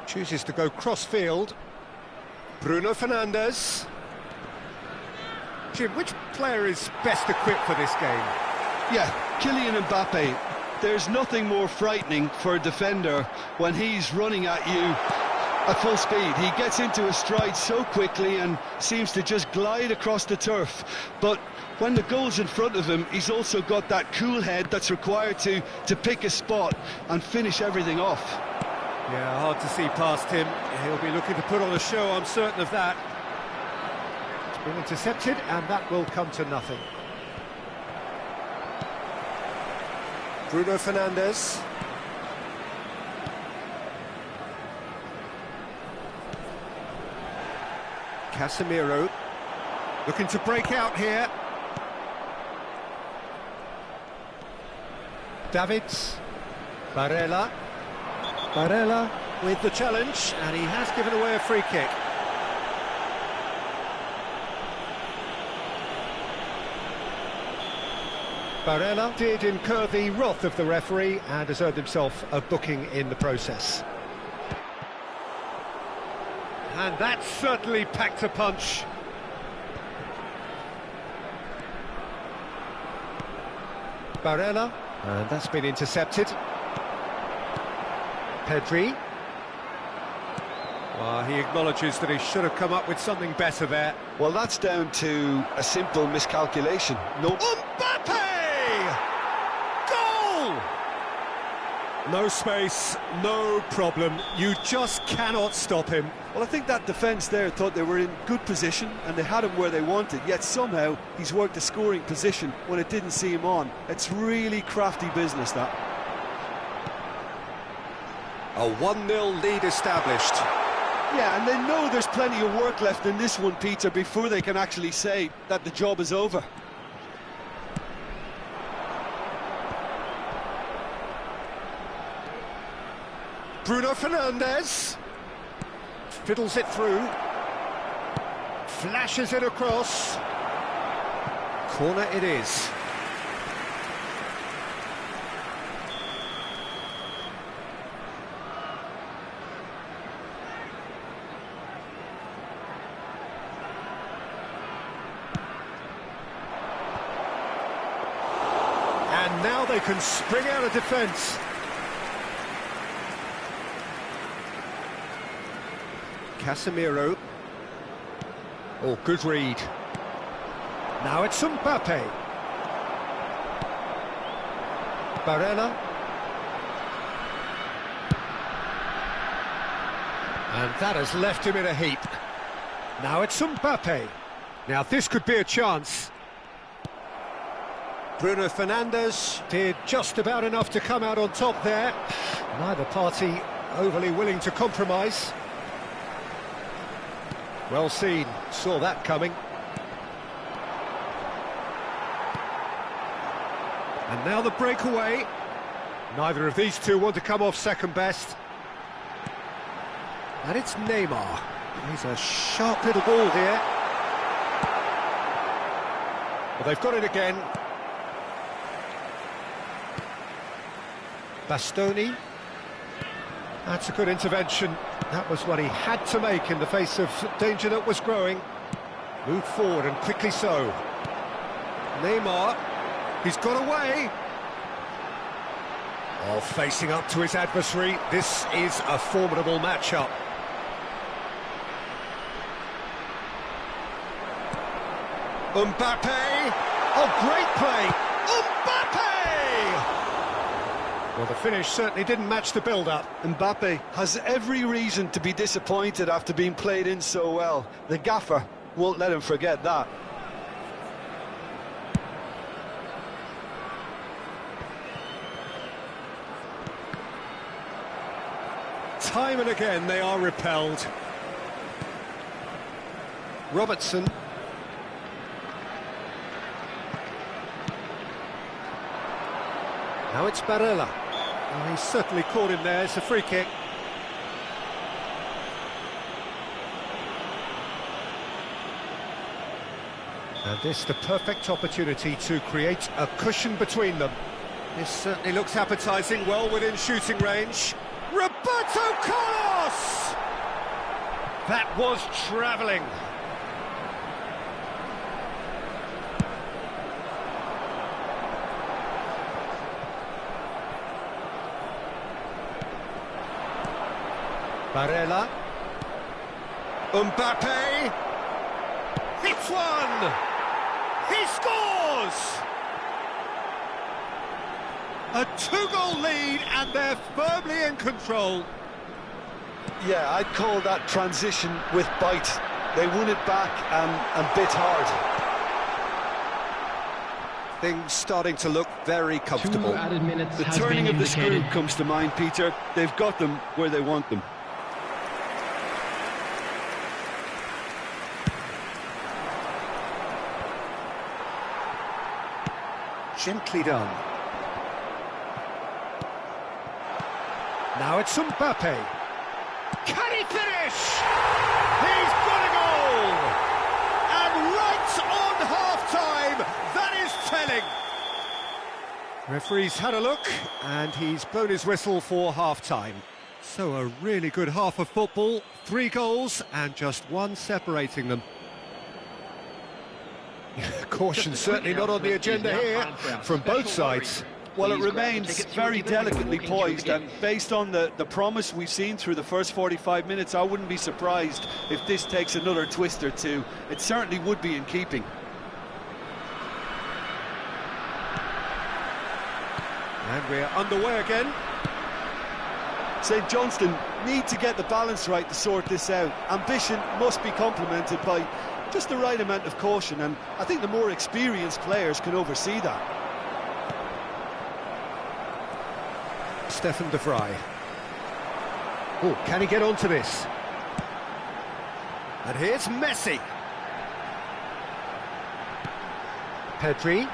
Chooses to go cross-field. Bruno Fernandes. Jim, which player is best equipped for this game? Yeah, Kylian Mbappe. There's nothing more frightening for a defender when he's running at you at full speed. He gets into a stride so quickly and seems to just glide across the turf. But when the goal's in front of him, he's also got that cool head that's required to pick a spot and finish everything off. Yeah, hard to see past him. He'll be looking to put on a show, I'm certain of that. Been intercepted, and that will come to nothing. Bruno Fernandes. Casemiro. Looking to break out here. Davids. Barella. Barella with the challenge, and he has given away a free kick. Barella did incur the wrath of the referee and has earned himself a booking in the process. And that certainly packed a punch. Barella, and that's been intercepted. Pedri. Well, he acknowledges that he should have come up with something better there. Well, that's down to a simple miscalculation. No. Mbappe! Goal! No space, no problem. You just cannot stop him. Well, I think that defence there thought they were in good position and they had him where they wanted, yet somehow he's worked a scoring position when it didn't see him on. It's really crafty business, that. A 1-0 lead established. Yeah, and they know there's plenty of work left in this one, Peter, before they can actually say that the job is over. Bruno Fernandes fiddles it through, flashes it across. Corner it is. And now they can spring out of defence. Casemiro. Oh, good read. Now it's Mbappe. Barella. And that has left him in a heap. Now it's Mbappe. Now this could be a chance. Bruno Fernandes did just about enough to come out on top there. Neither party overly willing to compromise. Well seen, saw that coming. And now the breakaway. Neither of these two want to come off second best. And it's Neymar. He's a sharp little ball here. Well, they've got it again. Bastoni. That's a good intervention. That was what he had to make in the face of danger that was growing. Moved forward and quickly so. Neymar, he's got away. Oh, facing up to his adversary. This is a formidable matchup. Mbappe. Oh, great play. Mbappe! Well, the finish certainly didn't match the build-up. Mbappe has every reason to be disappointed after being played in so well. The gaffer won't let him forget that. Time and again they are repelled. Robertson. Now it's Barella. Oh, he's certainly caught him there. It's a free kick. And this the perfect opportunity to create a cushion between them. This certainly looks appetising, well within shooting range. Roberto Carlos! That was travelling. Barella. Mbappe. Hits one! He scores! A 2-goal lead and they're firmly in control. Yeah, I'd call that transition with bite. They won it back and bit hard. Things starting to look very comfortable. 2 added minutes The has turning been of the screw indicated. comes to mind, Peter. They've got them where they want them. Gently done. Now it's Mbappe. Can he finish? He's got a goal! And right on half-time, that is telling. Referee's had a look, and he's blown his whistle for half-time. So a really good half of football, 3 goals, and just 1 separating them. Caution certainly not on the agenda here, from both sides. Well, it remains very delicately poised, and based on the promise we've seen through the first 45 minutes, I wouldn't be surprised if this takes another twist or two. It certainly would be in keeping. And we're underway again. St Johnstone need to get the balance right to sort this out. Ambition must be complemented by just the right amount of caution, and I think the more experienced players can oversee that. Stefan de Vrij. Oh, can he get onto this? And here's Messi. Pedri.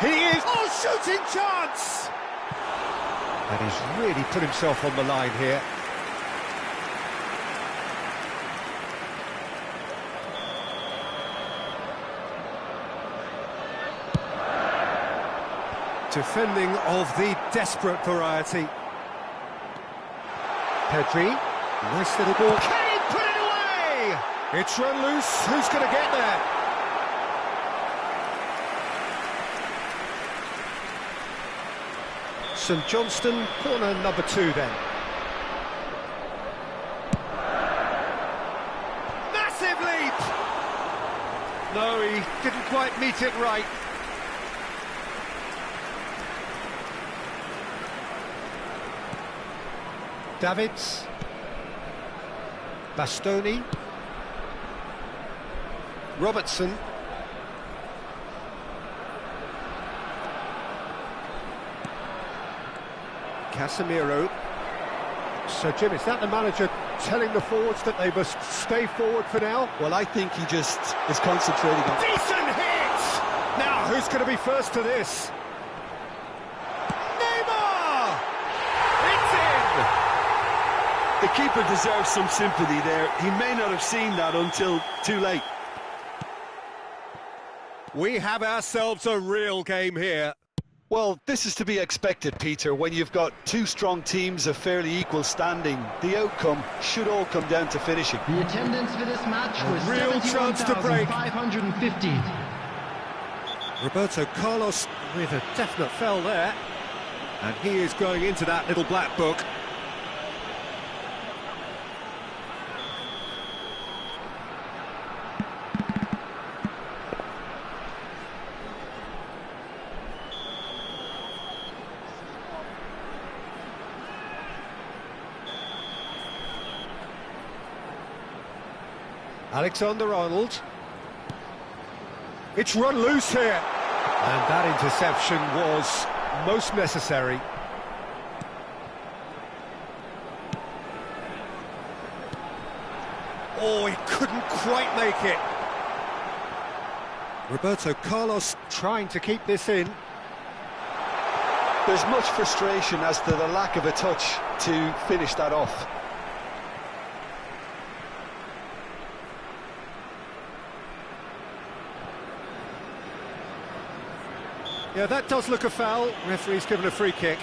He is... Oh, shooting chance! And he's really put himself on the line here. Defending of the desperate variety. Pedri, nice little ball. Can he put it away? It's run loose. Who's going to get there? St Johnstone, corner number 2 then. Massive leap! No, he didn't quite meet it right. Davids, Bastoni, Robertson, Casemiro. So Jim, is that the manager telling the forwards that they must stay forward for now? Well, I think he just is concentrating on... Decent hit! Now, who's going to be first to this? Neymar! It's in! The keeper deserves some sympathy there. He may not have seen that until too late. We have ourselves a real game here. Well, this is to be expected, Peter, when you've got 2 strong teams of fairly equal standing. The outcome should all come down to finishing. The attendance for this match was Real chance to break. 71,550. Roberto Carlos with a definite foul there. And he is going into that little black book. Alexander-Arnold. It's run loose here. And that interception was most necessary. Oh, he couldn't quite make it. Roberto Carlos trying to keep this in. There's much frustration as to the lack of a touch to finish that off. Yeah, that does look a foul. Referee's given a free kick.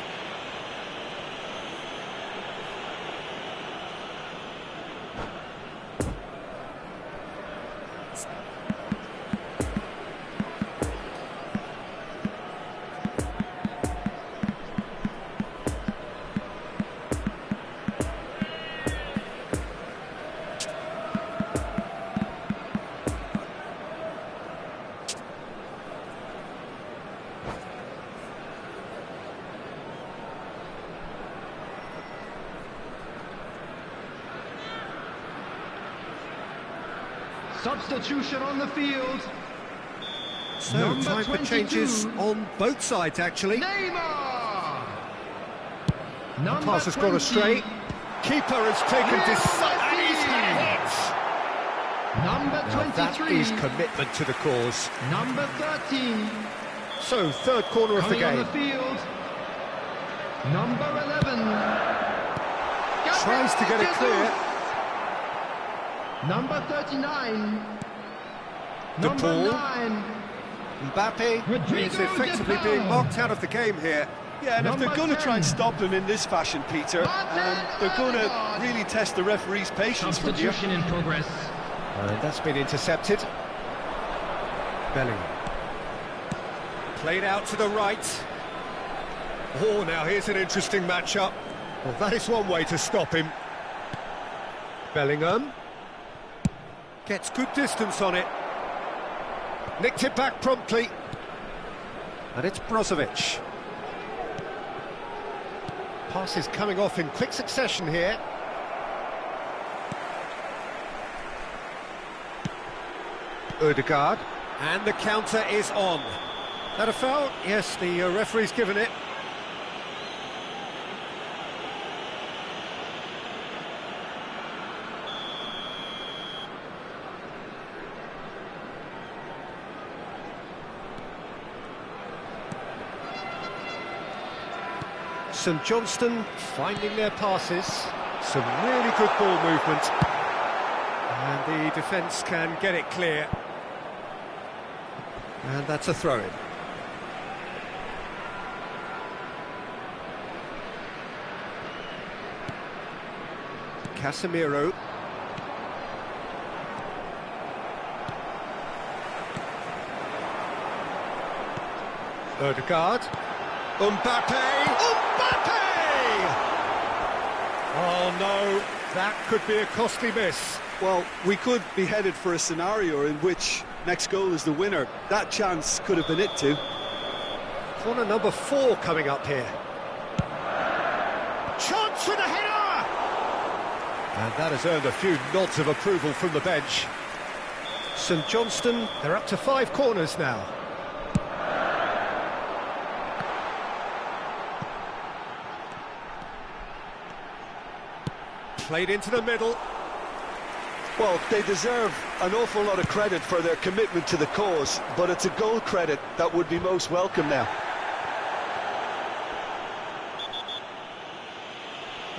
Substitution on the field. So, Number time for 22. changes on both sides, actually. Neymar. Number Pass has gone 20. astray. Keeper has taken and he's had it! Number Now 23. that is commitment to the cause. Number 13. So, third corner of the Coming on game. the field. Number 11. Tries to get it clear. Number 39. The Number ball. 9. Mbappe Rodrigo is effectively de being Paul. marked out of the game here. Yeah, and if they're Number going to try and 10. stop him in this fashion, Peter, they're going to really test the referee's patience from here. Substitution in progress. And that's been intercepted. Bellingham. Played out to the right. Oh, now here's an interesting matchup. Well, that is one way to stop him. Bellingham. Gets good distance on it. Nicked it back promptly. And it's Brozovic. Passes coming off in quick succession here. Ødegaard. And the counter is on. That a foul? Yes, the referee's given it. St Johnstone finding their passes. Some really good ball movement. And the defence can get it clear. And that's a throw-in. Casemiro. Ødegaard. Mbappe! Oh no, that could be a costly miss. Well, we could be headed for a scenario in which next goal is the winner. That chance could have been it too. Corner number 4 coming up here. Chance for the header! And that has earned a few nods of approval from the bench. St Johnstone, they're up to 5 corners now. Played into the middle. Well, they deserve an awful lot of credit for their commitment to the cause, but it's a goal credit that would be most welcome now.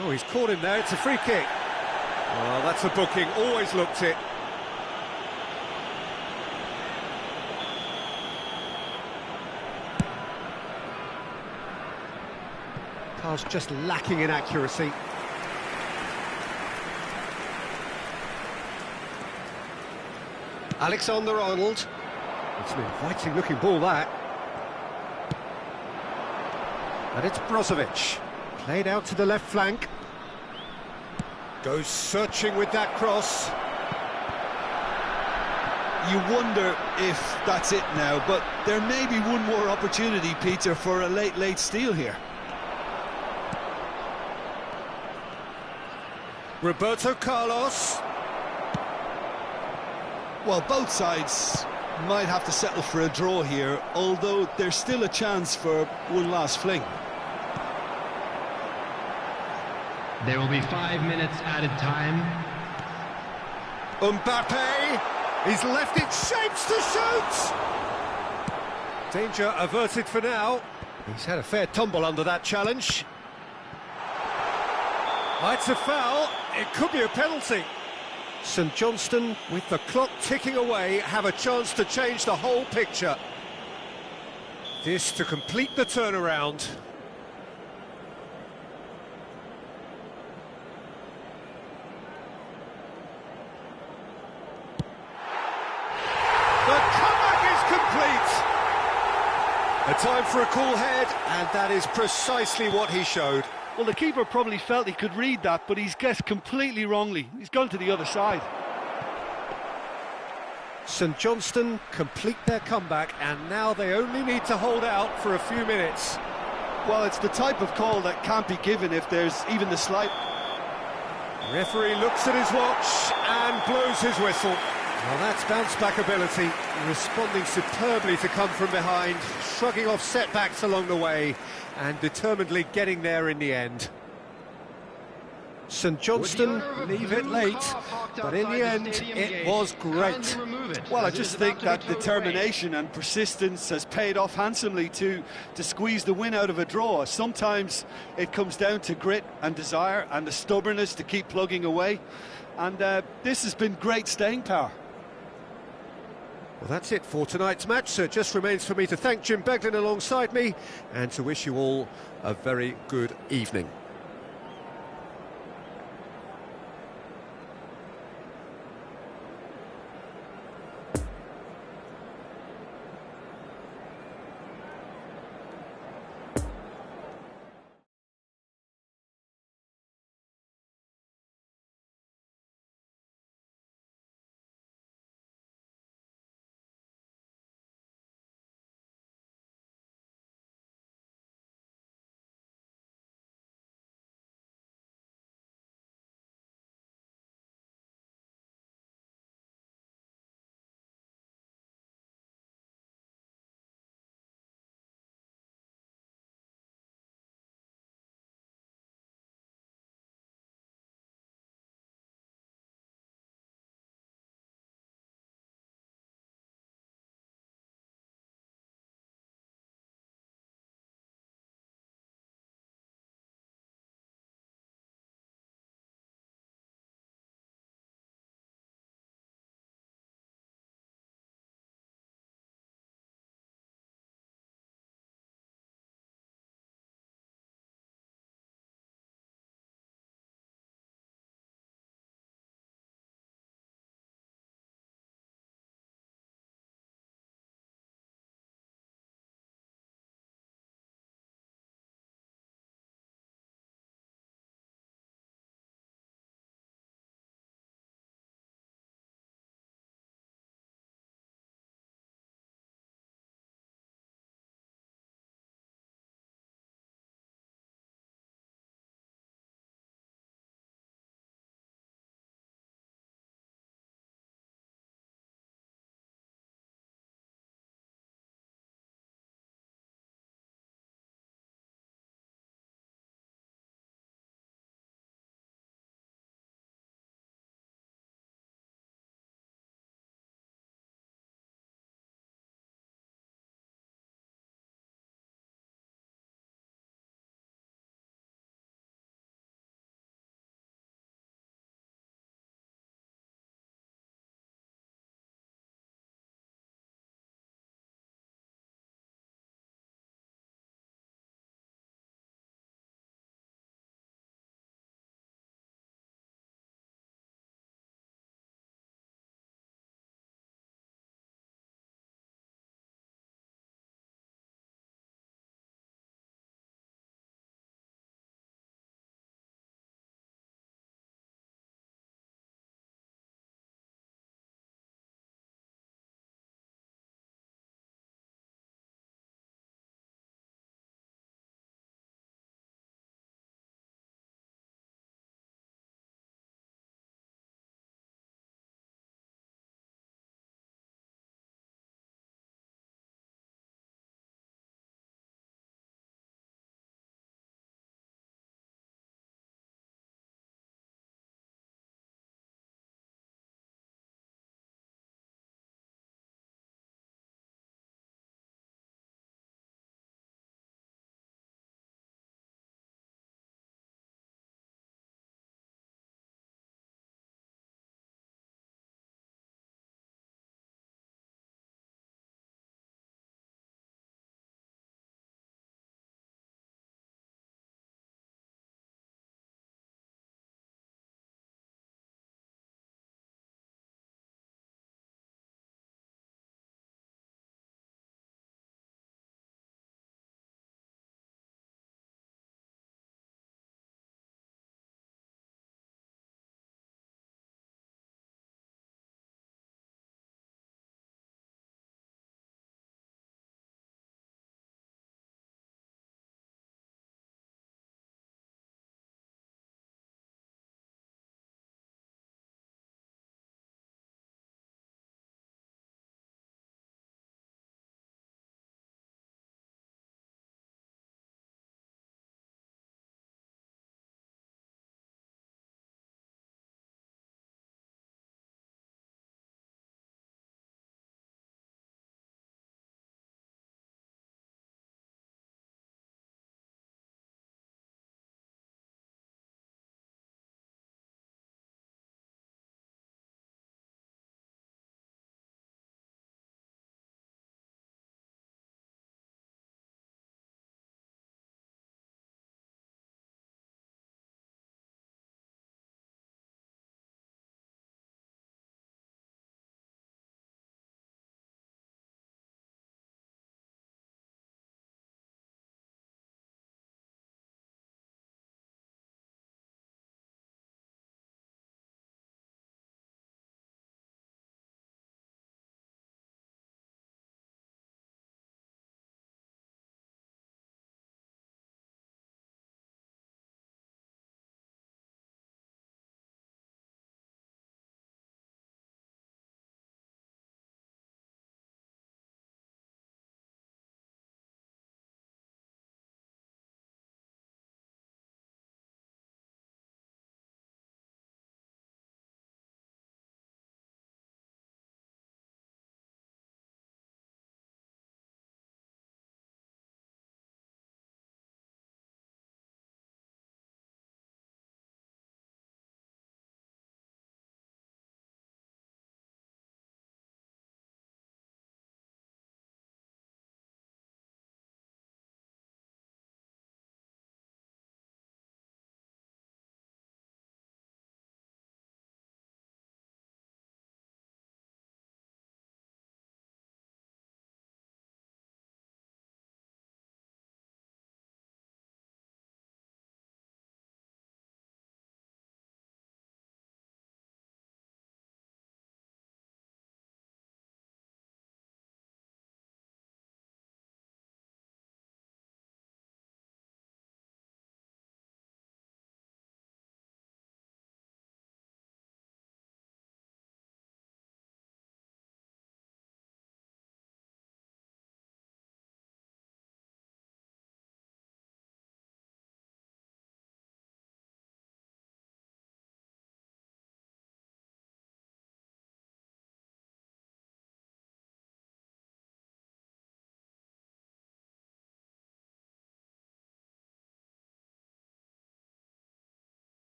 Oh, he's caught him there, it's a free kick. Well, that's a booking, always looked it. Car's just lacking in accuracy. Alexander-Arnold. It's an inviting looking ball, that. And it's Brozovic. Played out to the left flank. Goes searching with that cross. You wonder if that's it now, but there may be one more opportunity, Peter, for a late steal here. Roberto Carlos. Well, both sides might have to settle for a draw here, although there's still a chance for one last fling. There will be 5 minutes added time. Mbappe. He's left it shapes to shoot. Danger averted for now. He's had a fair tumble under that challenge. It's a foul. It could be a penalty. St Johnstone, with the clock ticking away, have a chance to change the whole picture. This to complete the turnaround. The comeback is complete. A time for a cool head, and that is precisely what he showed. Well, the keeper probably felt he could read that, but he's guessed completely wrongly. He's gone to the other side. St Johnstone complete their comeback, and now they only need to hold out for a few minutes. Well, it's the type of call that can't be given if there's even the slight... Referee looks at his watch and blows his whistle. Well, that's bounce-back ability, responding superbly to come from behind, shrugging off setbacks along the way, and determinedly getting there in the end. St Johnstone leave it late, but in the end, it was great. Well, I just think that determination and persistence has paid off handsomely to squeeze the win out of a draw. Sometimes it comes down to grit and desire and the stubbornness to keep plugging away, and this has been great staying power. Well, that's it for tonight's match, so it just remains for me to thank Jim Beglin alongside me and to wish you all a very good evening.